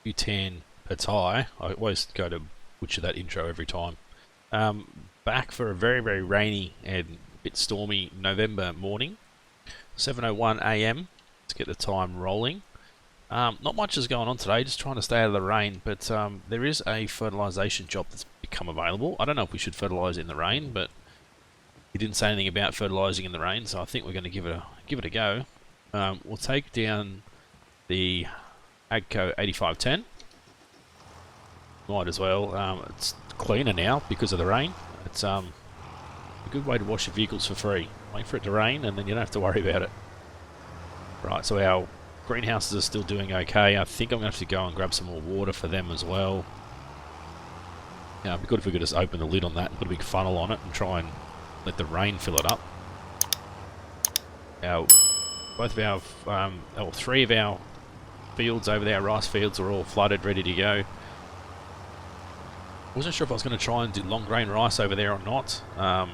Hutan Pantai. I always go to butcher that intro every time. Back for a very, very rainy and a bit stormy November morning. 7:01 AM. Let's get the time rolling. Not much is going on today, just trying to stay out of the rain, but there is a fertilisation job that's become available. I don't know if we should fertilise in the rain, but he didn't say anything about fertilising in the rain, so I think we're going to give it a go. We'll take down the Agco 8510. Might as well. It's cleaner now because of the rain. It's a good way to wash your vehicles for free. Wait for it to rain and then you don't have to worry about it. Right, so our greenhouses are still doing okay. I think I'm going to have to go and grab some more water for them as well. Yeah, it'd be good if we could just open the lid on that and put a big funnel on it and try and let the rain fill it up. Three of our fields over there, rice fields, are all flooded, ready to go. Wasn't sure if I was going to try and do long grain rice over there or not. Not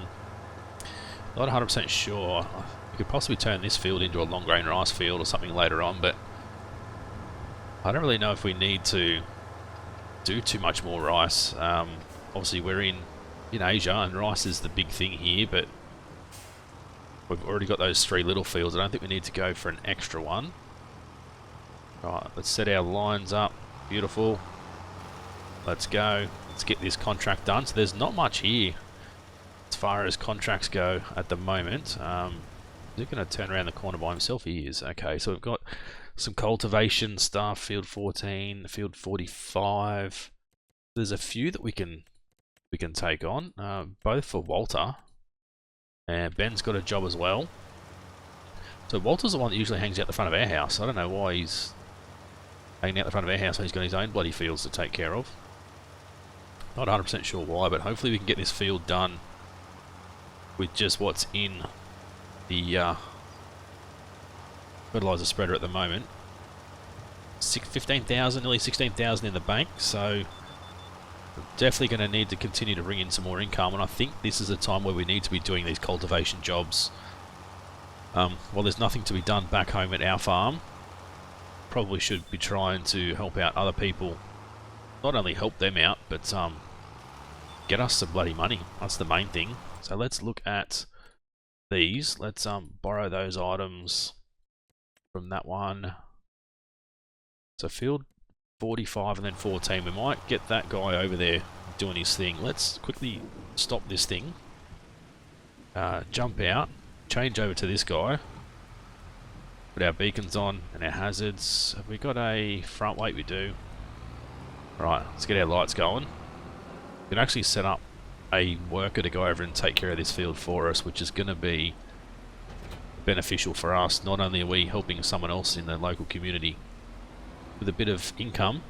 100% sure. We could possibly turn this field into a long grain rice field or something later on, but I don't really know if we need to do too much more rice. Obviously we're in Asia and rice is the big thing here, but we've already got those three little fields. I don't think we need to go for an extra one. Right, let's set our lines up. Beautiful. Let's go. Let's get this contract done. So there's not much here as far as contracts go at the moment. Is he going to turn around the corner by himself? He is. Okay, so we've got some cultivation stuff. Field 14, field 45. There's a few that we can take on, both for Walter. And Ben's got a job as well. So Walter's the one that usually hangs out the front of our house. I don't know why he's hanging out the front of our house when he's got his own bloody fields to take care of. Not 100% sure why, but hopefully we can get this field done with just what's in the fertilizer spreader at the moment. 15,000, nearly 16,000 in the bank, so we're definitely going to need to continue to bring in some more income, and I think this is a time where we need to be doing these cultivation jobs. While there's nothing to be done back home at our farm, probably should be trying to help out other people. Not only help them out, but get us some bloody money. That's the main thing. So let's look at these. Let's borrow those items from that one. So field 45 and then 14. We might get that guy over there doing his thing. Let's quickly stop this thing. Jump out. Change over to this guy. Put our beacons on and our hazards. Have we got a front weight? We do. Right, let's get our lights going. We can actually set up a worker to go over and take care of this field for us, which is going to be beneficial for us. Not only are we helping someone else in the local community with a bit of income,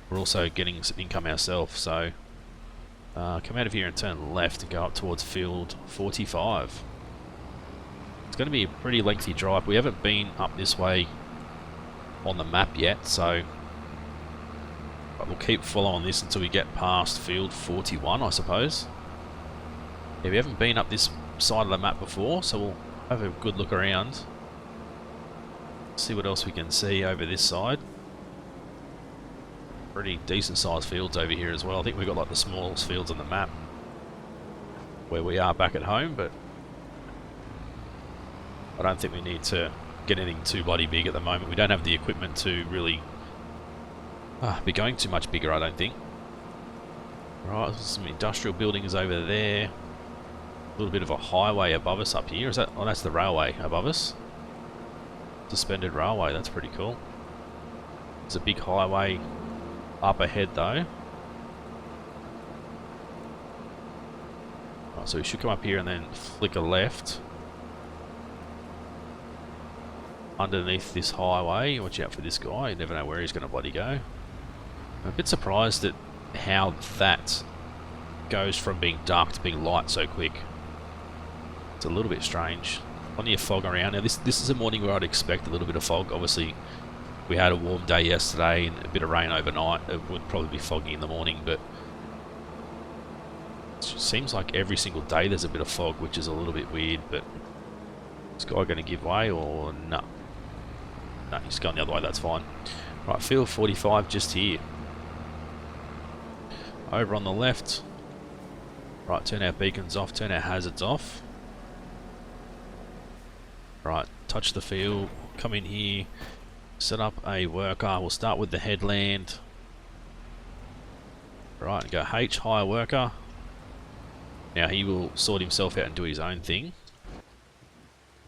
we're also getting some income ourselves. So come out of here and turn left and go up towards field 45. It's going to be a pretty lengthy drive. We haven't been up this way on the map yet, so we'll keep following this until we get past field 41, I suppose. Yeah, we haven't been up this side of the map before, so we'll have a good look around. See what else we can see over this side. Pretty decent sized fields over here as well. I think we've got like the smallest fields on the map where we are back at home, but I don't think we need to get anything too bloody big at the moment. We don't have the equipment to really be going too much bigger, I don't think. Right, some industrial buildings over there. A little bit of a highway above us up here. Is that? Oh, that's the railway above us. Suspended railway. That's pretty cool. There's a big highway up ahead, though. Right, so we should come up here and then flick a left underneath this highway. Watch out for this guy. You never know where he's going to bloody go. I'm a bit surprised at how that goes from being dark to being light so quick. It's a little bit strange. Plenty of fog around. Now this is a morning where I'd expect a little bit of fog. Obviously we had a warm day yesterday and a bit of rain overnight. It would probably be foggy in the morning, but it seems like every single day there's a bit of fog, which is a little bit weird. But is this guy going to give way or no? No, he's going the other way, that's fine. Right, field 45 just here. Over on the left. Right, turn our beacons off, turn our hazards off. Right, touch the field, come in here, set up a worker. We'll start with the headland. Right, and go H, hire worker. Now he will sort himself out and do his own thing.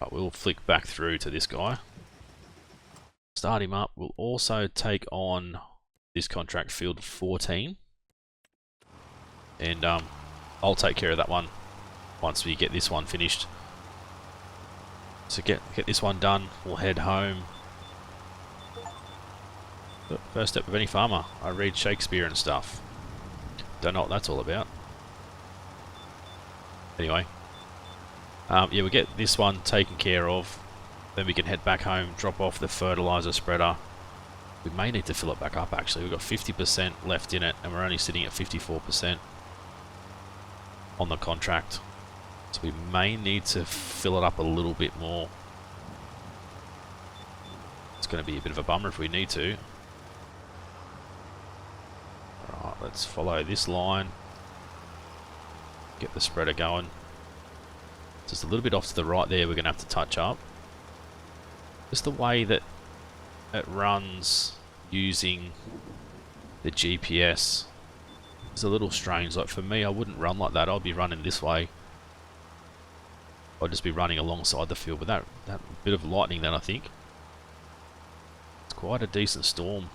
Right, we'll flick back through to this guy. Start him up. We'll also take on this contract, field 14. And I'll take care of that one once we get this one finished. So get this one done, we'll head home. First step of any farmer, I read Shakespeare and stuff. Don't know what that's all about. Anyway, yeah, we'll get this one taken care of. Then we can head back home, drop off the fertilizer spreader. We may need to fill it back up actually. We've got 50% left in it and we're only sitting at 54% on the contract. So we may need to fill it up a little bit more. It's going to be a bit of a bummer if we need to. Alright, let's follow this line. Get the spreader going. Just a little bit off to the right there we're going to have to touch up. Just the way that it runs using the GPS is a little strange. Like for me, I wouldn't run like that. I'd be running this way. I'd just be running alongside the field. But that bit of lightning then, I think. It's quite a decent storm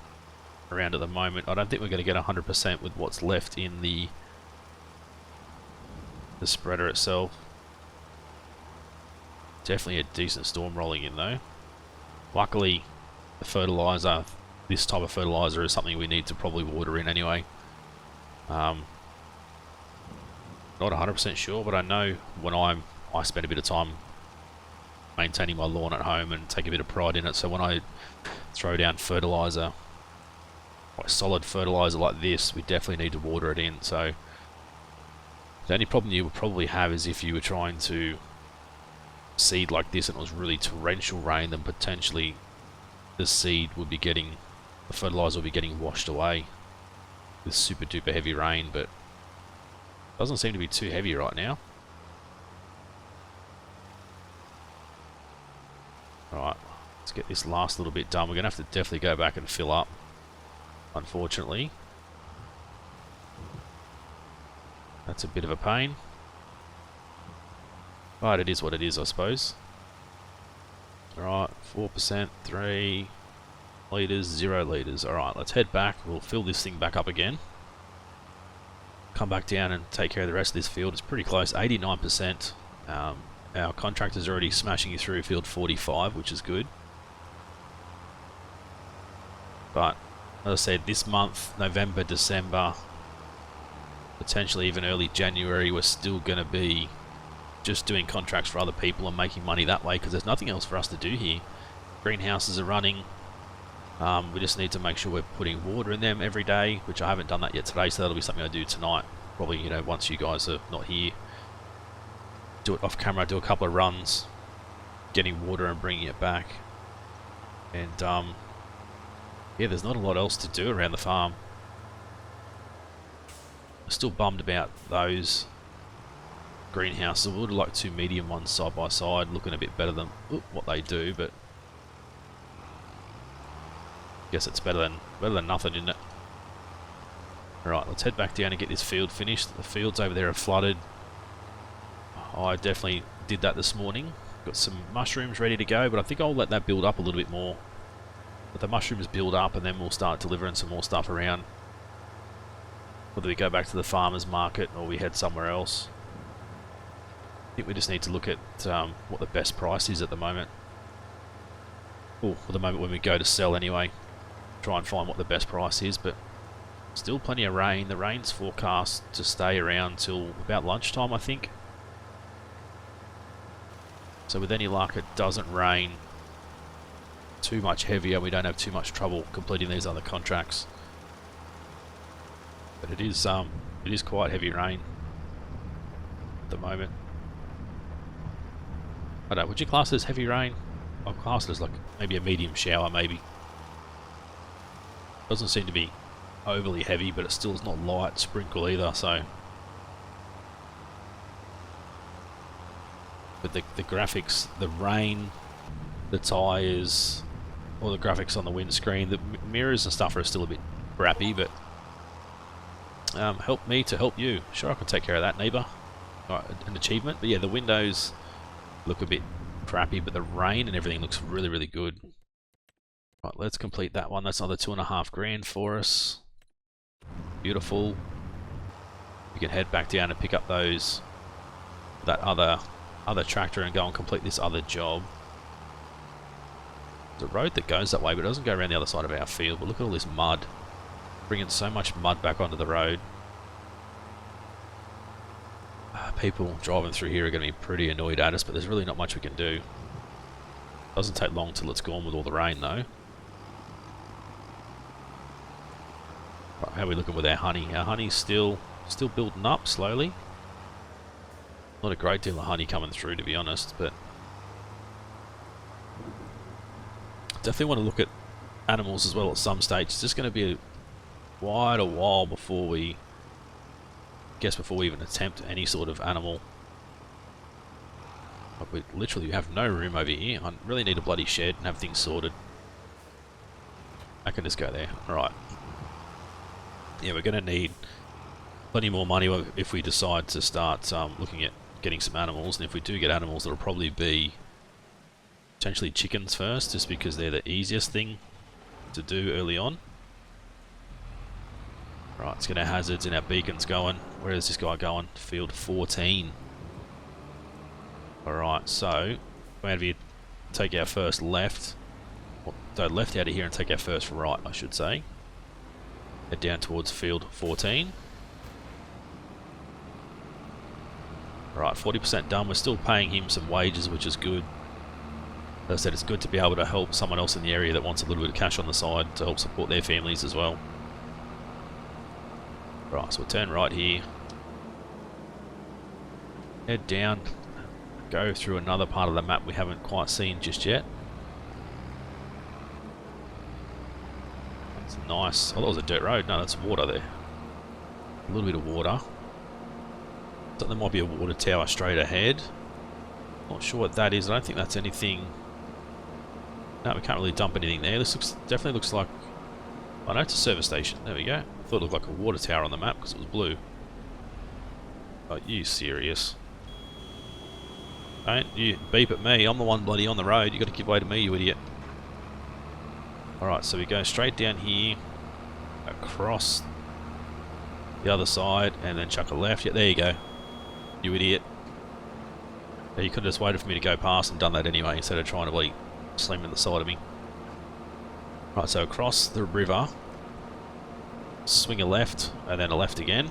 around at the moment. I don't think we're going to get 100% with what's left in the spreader itself. Definitely a decent storm rolling in though. Luckily, the fertilizer, this type of fertilizer is something we need to probably water in anyway. Not 100% sure, but I know when I spend a bit of time maintaining my lawn at home and take a bit of pride in it, so when I throw down fertilizer, like solid fertilizer like this, we definitely need to water it in. So the only problem you would probably have is if you were trying to seed like this and it was really torrential rain, then potentially the seed would be getting, the fertilizer would be getting washed away with super duper heavy rain, but it doesn't seem to be too heavy right now. Alright, let's get this last little bit done. We're going to have to definitely go back and fill up, unfortunately. That's a bit of a pain. But it is what it is, I suppose. Alright, 4%, 3 litres, 0 litres. Alright, let's head back. We'll fill this thing back up again. Come back down and take care of the rest of this field. It's pretty close, 89%. Our contractor's already smashing you through field 45, which is good. But, as I said, this month, November, December, potentially even early January, we're still going to be just doing contracts for other people and making money that way, because there's nothing else for us to do here. Greenhouses are running. We just need to make sure we're putting water in them every day, which I haven't done that yet today, so that'll be something I do tonight. Probably, you know, once you guys are not here. Do it off camera, do a couple of runs, getting water and bringing it back. And, yeah, there's not a lot else to do around the farm. I'm still bummed about those greenhouses. I would like 2 medium ones side by side, looking a bit better than what they do, but I guess it's better than nothing, isn't it? Alright, let's head back down and get this field finished. The fields over there are flooded. I definitely did that this morning. Got some mushrooms ready to go, but I think I'll let that build up a little bit more. Let the mushrooms build up and then we'll start delivering some more stuff around. Whether we go back to the farmer's market or we head somewhere else. I think we just need to look at what the best price is at the moment. Or at the moment when we go to sell anyway. Try and find what the best price is, but still plenty of rain. The rain's forecast to stay around till about lunchtime, I think. So with any luck, it doesn't rain too much heavier. We don't have too much trouble completing these other contracts. But it is quite heavy rain at the moment. I don't know, would you class it as heavy rain? I'll class it as like maybe a medium shower, maybe. Doesn't seem to be overly heavy, but it still is not light sprinkle either, so... But the graphics, the rain, the tyres, all the graphics on the windscreen, the mirrors and stuff are still a bit crappy, but... help me to help you. Sure, I can take care of that, neighbour. Right, an achievement, but yeah, the windows look a bit crappy, but the rain and everything looks really, really good. Right, let's complete that one. That's another 2.5 grand for us. Beautiful. We can head back down and pick up that other tractor and go and complete this other job. There's a road that goes that way, but it doesn't go around the other side of our field. But look at all this mud. Bringing so much mud back onto the road. People driving through here are going to be pretty annoyed at us, but there's really not much we can do. Doesn't take long till it's gone with all the rain, though. Right, how are we looking with our honey? Our honey's still building up slowly. Not a great deal of honey coming through, to be honest, but definitely want to look at animals as well at some stage. It's just going to be quite a while before we even attempt any sort of animal. Like, we literally have no room over here. I really need a bloody shed and have things sorted. I can just go there. Alright. Yeah, we're going to need plenty more money if we decide to start looking at getting some animals. And if we do get animals, it'll probably be potentially chickens first, just because they're the easiest thing to do early on. Right, let's get our hazards and our beacons going. Where is this guy going? Field 14. Alright, so whenever you take our first left, well, go left out of here and take our first right, I should say. Head down towards field 14. Right, 40% done. We're still paying him some wages, which is good. As I said, it's good to be able to help someone else in the area that wants a little bit of cash on the side to help support their families as well. Right, so we'll turn right here. Head down. Go through another part of the map we haven't quite seen just yet. That's nice. I thought it was a dirt road. No, that's water there. A little bit of water. So there might be a water tower straight ahead. Not sure what that is. I don't think that's anything. No, we can't really dump anything there. This definitely looks like... Oh no, it's a service station. There we go. I thought it looked like a water tower on the map because it was blue. Are you serious? Don't you beep at me. I'm the one bloody on the road. You got to give way to me, you idiot. Alright, so we go straight down here, across the other side, and then chuck a left. Yeah, there you go. You idiot. Yeah, you could have just waited for me to go past and done that anyway, instead of trying to bloody slam in the side of me. Right, so across the river, swing a left, and then a left again,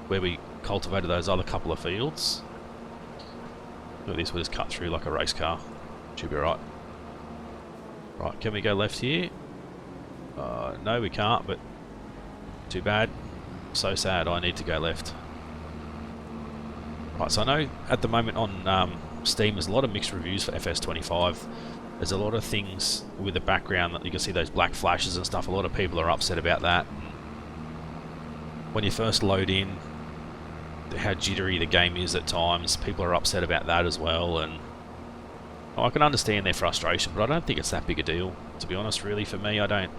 where we cultivated those other couple of fields. Look at this, we'll just cut through like a race car. Should be right. Right, can we go left here? No, we can't, but too bad. So sad, I need to go left. Right, so I know at the moment on Steam there's a lot of mixed reviews for FS25. There's a lot of things with the background that you can see those black flashes and stuff. A lot of people are upset about that. When you first load in, how jittery the game is at times, people are upset about that as well. And I can understand their frustration, but I don't think it's that big a deal, to be honest. Really, for me, I don't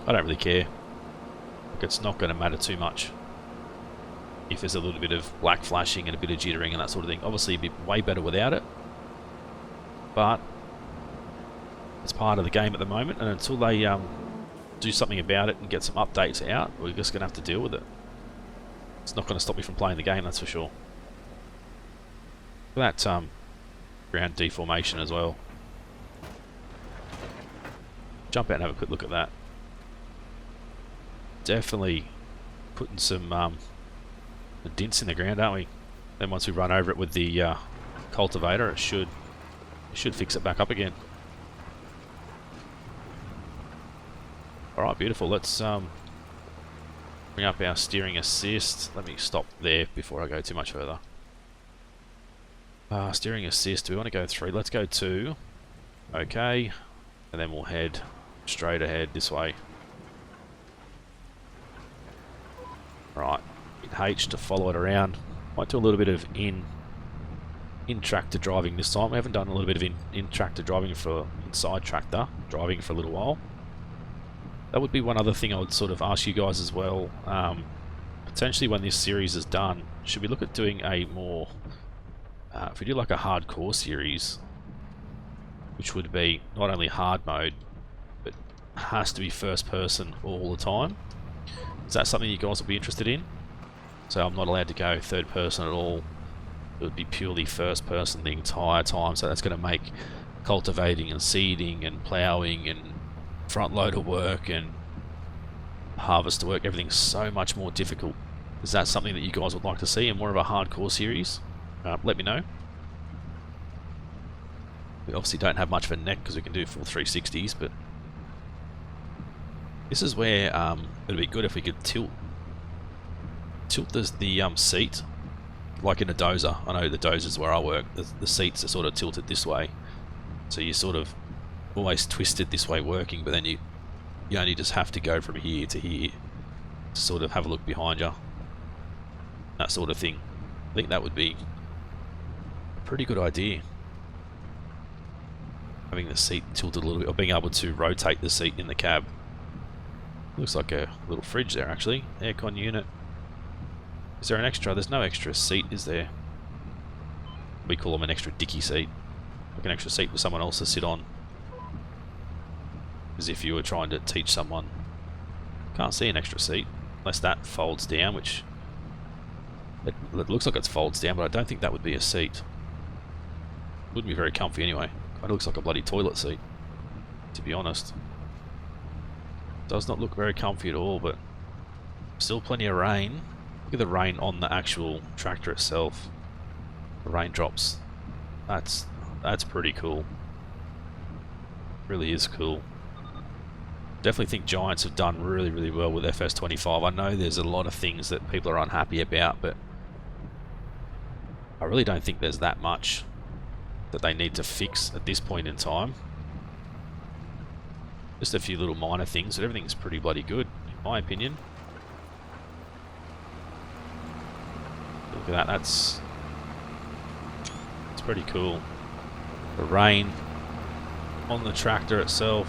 really care. Like, it's not going to matter too much if there's a little bit of black flashing and a bit of jittering and that sort of thing. Obviously, it'd be way better without it. But it's part of the game at the moment, and until they do something about it and get some updates out, we're just going to have to deal with it. It's not going to stop me from playing the game, that's for sure. That ground deformation as well. Jump out and have a quick look at that. Definitely putting some dents in the ground, aren't we? Then once we run over it with the cultivator, it should fix it back up again. Alright, beautiful. Let's bring up our steering assist. Let me stop there before I go too much further. Steering assist, do we want to go 3? Let's go 2. Okay. And then we'll head straight ahead this way. Right, in H to follow it around. Might do a little bit of in tractor driving this time. We haven't done a little bit of in tractor driving for inside tractor driving for a little while. That would be one other thing I would sort of ask you guys as well. Potentially when this series is done, should we look at doing a more, if we do like a hardcore series, which would be not only hard mode, but has to be first person all the time. Is that something you guys will be interested in? So I'm not allowed to go third person at all. It would be purely first person the entire time. So that's going to make cultivating and seeding and ploughing and front loader work and harvester work, everything's so much more difficult. Is that something that you guys would like to see in more of a hardcore series? Let me know. We obviously don't have much of a neck because we can do full 360s, but this is where it'd be good if we could tilt the seat like in a dozer. I know the dozers where I work, the seats are sort of tilted this way, so you sort of always twisted this way working, but then you only just have to go from here to here to sort of have a look behind you, that sort of thing. I think that would be a pretty good idea, having the seat tilted a little bit, or being able to rotate the seat in the cab. Looks like a little fridge there actually. Aircon unit. Is there an extra? There's no extra seat, is there? We call them an extra dicky seat, like an extra seat for someone else to sit on, as if you were trying to teach someone. Can't see an extra seat unless that folds down, which it looks like it folds down, but I don't think that would be a seat. Wouldn't be very comfy anyway. It looks like a bloody toilet seat, to be honest. Does not look very comfy at all, but still plenty of rain. Look at the rain on the actual tractor itself. The raindrops. That's pretty cool. Really is cool. Definitely think Giants have done really, really well with FS25. I know there's a lot of things that people are unhappy about, but I really don't think there's that much that they need to fix at this point in time. Just a few little minor things, but everything's pretty bloody good, in my opinion. Look at that, that's pretty cool. The rain on the tractor itself.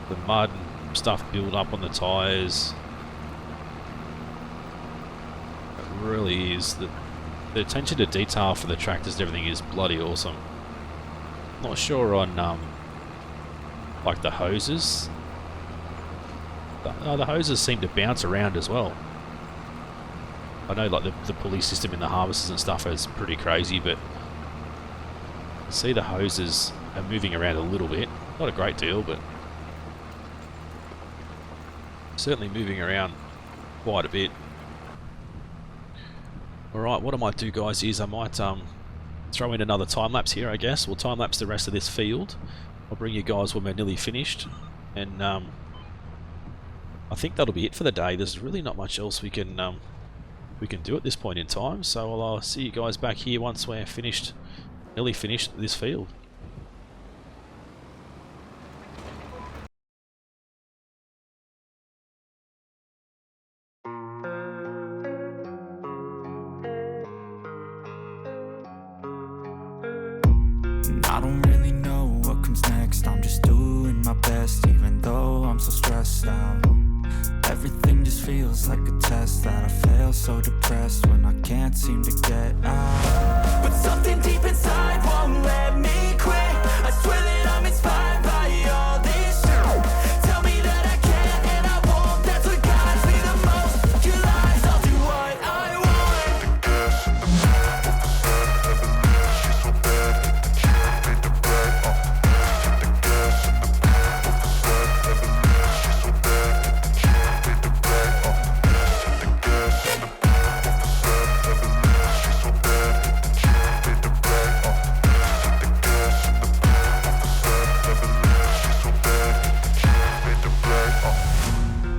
The mud and stuff build up on the tyres. It really is. The attention to detail for the tractors and everything is bloody awesome. Not sure on like the hoses. The hoses seem to bounce around as well. I know like the pulley system in the harvesters and stuff is pretty crazy, but see the hoses are moving around a little bit. Not a great deal, but certainly moving around quite a bit. Alright, what I might do, guys, is I might throw in another time lapse here, I guess. We'll time lapse the rest of this field. I'll bring you guys when we're nearly finished, and I think that'll be it for the day. There's really not much else we can do at this point in time, so I'll see you guys back here once we're finished, nearly finished this field. I don't really know what comes next. I'm just doing my best, even though I'm so stressed out. Everything just feels like a test that I fail, so depressed when I can't seem to get out. But something deep inside won't let me quit. I swear that I'm inspired by all this shit. Tell me that I can and I won't. That's what guides me the most. Your lies, I'll do what I want. The gas in the back of the set, never leave. She's so bad that the killer made the bed. Hit the gas in the back of the set, never leave. She's so bad that the killer made the bed. Hit the gas in the back of the set, never leave. She's so bad that the killer made the bed. Hit the gas in the back of the set, never leave. She's so bad that the killer made the bed.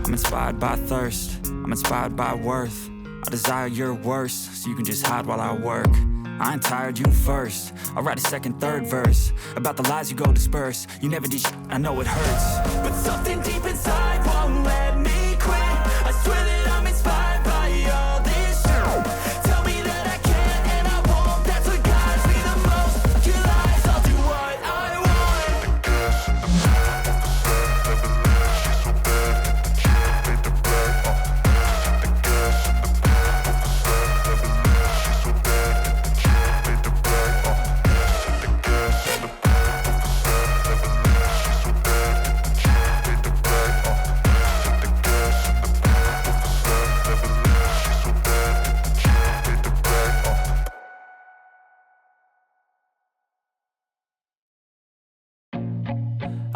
I'm inspired by thirst, I'm inspired by worth. I desire your worst, so you can just hide while I work. I ain't tired, you first. I'll write a second, third verse about the lies you go disperse. You never did shit, I know it hurts, but something deep inside won't let me quit. I swear that I'm inspired by all this shit. Tell me that I can and I won't. That's what guides me the most. Your lies, I'll do what I want. The gas in the back of the set, never let she's so bad. She done made the black. The gas in the back of the set, never let she's so bad.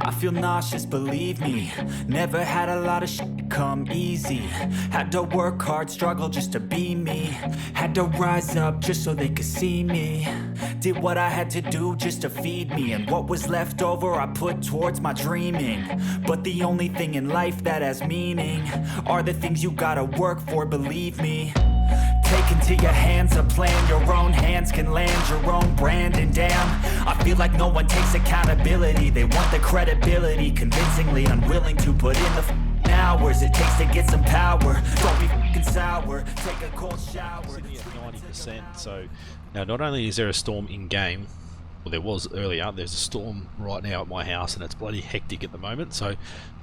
I feel nauseous, believe me. Never had a lot of shit come easy. Had to work hard, struggle just to be me. Had to rise up just so they could see me. Did what I had to do just to feed me. And what was left over I put towards my dreaming. But the only thing in life that has meaning are the things you gotta work for, believe me. Take into your hands a plan, your own hands can land your own brand. And damn, I feel like no one takes accountability. They want the credibility, convincingly unwilling to put in the hours it takes to get some power. Don't be fucking sour, take a cold shower. Sitting at 90%, so now not only is there a storm in game, well there was earlier, there's a storm right now at my house and it's bloody hectic at the moment, so I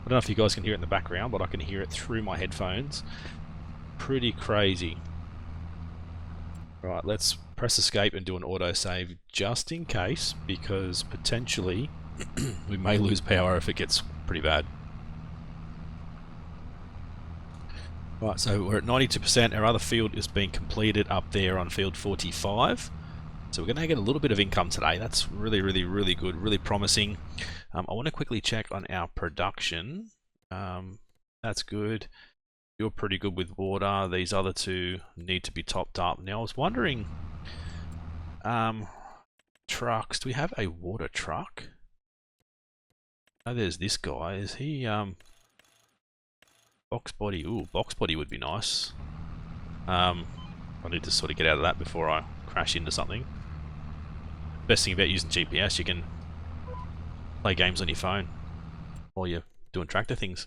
don't know if you guys can hear it in the background, but I can hear it through my headphones. Pretty crazy. Right, let's press escape and do an autosave just in case, because potentially we may lose power if it gets pretty bad. Right, so we're at 92%, our other field is being completed up there on field 45. So we're going to get a little bit of income today. That's really good, really promising. I want to quickly check on our production. That's good. You're pretty good with water. These other two need to be topped up. Now I was wondering, trucks, do we have a water truck? Oh, there's this guy. Is he box body? Ooh, box body would be nice. I need to sort of get out of that before I crash into something. Best thing about using GPS, you can play games on your phone while you're doing tractor things.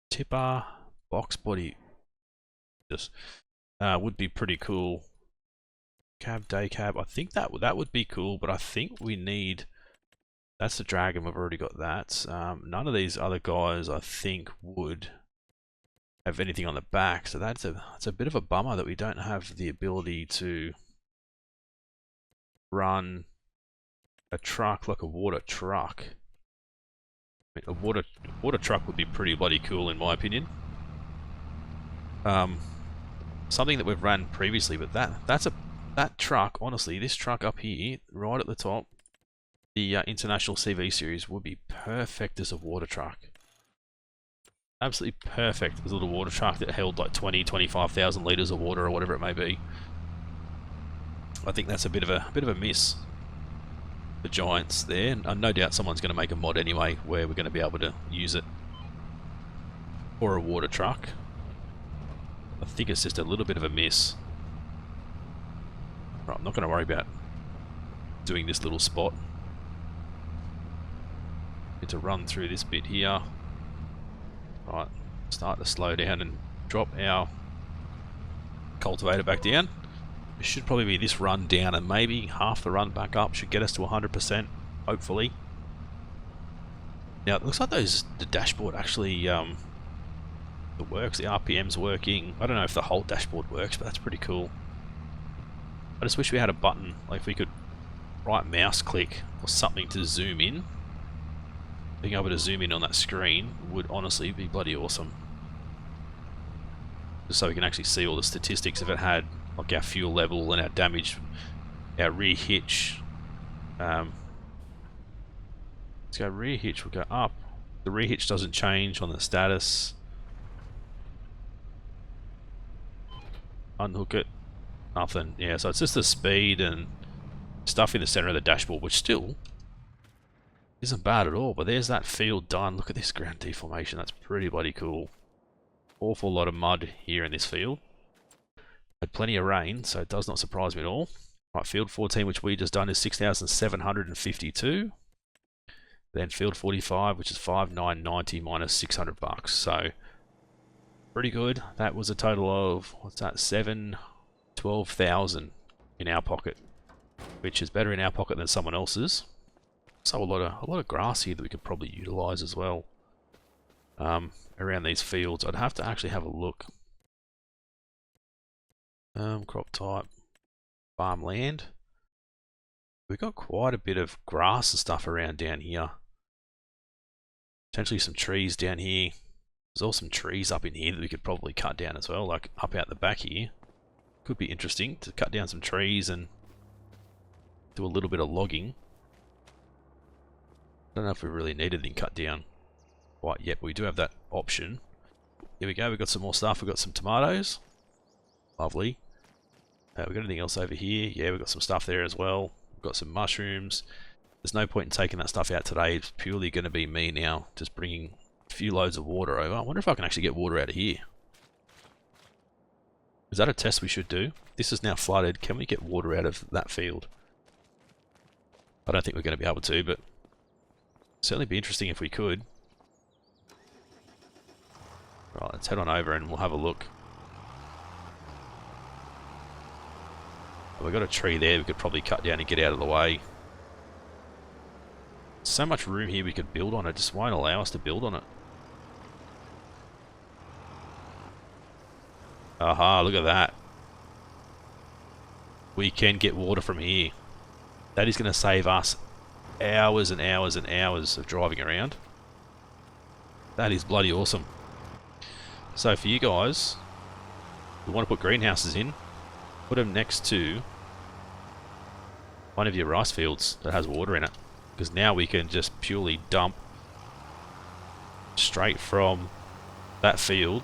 Tipper, box body, just would be pretty cool. Cab, day cab, I think that would be cool, but I think we need, that's the Dragon, we've already got that. None of these other guys I think would have anything on the back, so that's a bit of a bummer that we don't have the ability to run a truck like a water truck. A water truck would be pretty bloody cool in my opinion. Something that we've ran previously, but that truck, honestly, this truck up here, right at the top, the International CV series would be perfect as a water truck. Absolutely perfect as a little water truck that held like 25,000 litres of water or whatever it may be. I think that's a bit of a miss. The Giants there, and no doubt someone's going to make a mod anyway where we're going to be able to use it for a water truck. I think it's just a little bit of a miss. Right, I'm not going to worry about doing this little spot. Need to run through this bit here. Right, start to slow down and drop our cultivator back down. It should probably be this run down and maybe half the run back up should get us to 100%, hopefully. Now it looks like the dashboard actually it works, the RPM's working. I don't know if the whole dashboard works, but that's pretty cool. I just wish we had a button, like if we could right mouse click or something to zoom in. Being able to zoom in on that screen would honestly be bloody awesome. Just so we can actually see all the statistics if it had like our fuel level and our damage, our rear hitch. Let's go rear hitch, we'll go up. The rear hitch doesn't change on the status. Unhook it, nothing. Yeah, so it's just the speed and stuff in the center of the dashboard, which still isn't bad at all, but there's that field done. Look at this ground deformation, that's pretty bloody cool. Awful lot of mud here in this field. Had plenty of rain, so it does not surprise me at all. Right, field 14, which we just done, is 6,752. Then field 45, which is 5,990 minus $600. So pretty good. That was a total of, what's that, 12,000 in our pocket, which is better in our pocket than someone else's. So a lot of grass here that we could probably utilize as well. Around these fields, I'd have to actually have a look. Crop type, farmland. We've got quite a bit of grass and stuff around down here. Potentially some trees down here. There's also some trees up in here that we could probably cut down as well, like up out the back here. Could be interesting to cut down some trees and do a little bit of logging. I don't know if we really need anything cut down quite yet, but we do have that option. Here we go, we've got some more stuff. We've got some tomatoes. Lovely. We got anything else over here? Yeah, we've got some stuff there as well. We've got some mushrooms. There's no point in taking that stuff out today. It's purely going to be me now, just bringing a few loads of water over. I wonder if I can actually get water out of here. Is that a test we should do? This is now flooded. Can we get water out of that field? I don't think we're going to be able to, but certainly be interesting if we could. Right, let's head on over and we'll have a look. We've got a tree there we could probably cut down and get out of the way. So much room here we could build on, it just won't allow us to build on it. Aha, look at that. We can get water from here. That is going to save us hours and hours and hours of driving around. That is bloody awesome. So for you guys, we want to put greenhouses in, put them next to one of your rice fields that has water in it, because now we can just purely dump straight from that field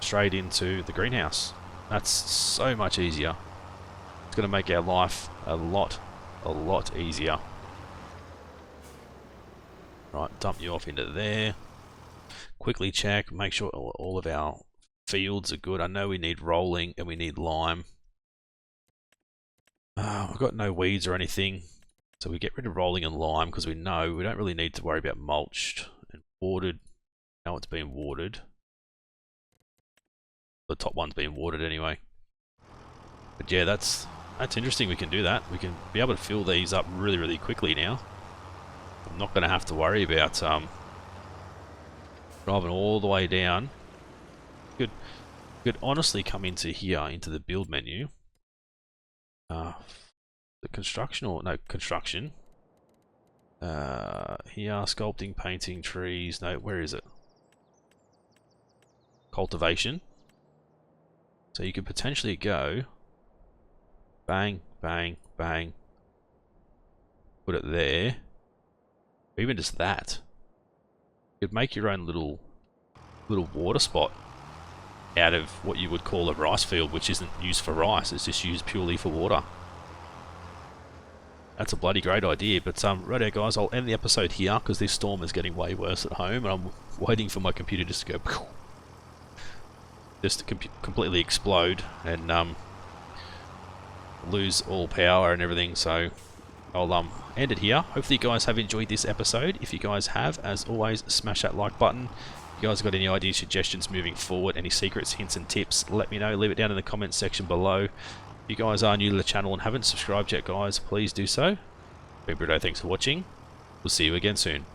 straight into the greenhouse. That's so much easier. It's going to make our life a lot easier. Right, dump you off into there. Quickly check, make sure all of our fields are good. I know we need rolling and we need lime. We've got no weeds or anything, so we get rid of rolling and lime because we know we don't really need to worry about mulched and watered. Now it's being watered. The top one's being watered anyway. But yeah, that's interesting. We can do that. We can be able to fill these up really quickly now. I'm not going to have to worry about driving all the way down. Could honestly come into here, into the build menu. The construction, or no, construction. Here, sculpting, painting, trees. No, where is it? Cultivation. So you could potentially go bang, bang, bang. Put it there. Or even just that. You could make your own little water spot out of what you would call a rice field, which isn't used for rice, it's just used purely for water. That's a bloody great idea, but righto guys, I'll end the episode here because this storm is getting way worse at home and I'm waiting for my computer just to go just to completely explode and lose all power and everything, so I'll end it here. Hopefully you guys have enjoyed this episode. If you guys have, as always, smash that like button. If you guys got any ideas, suggestions moving forward, any secrets, hints and tips, let me know. Leave it down in the comments section below. If you guys are new to the channel and haven't subscribed yet, guys, please do so. Britto, thanks for watching. We'll see you again soon.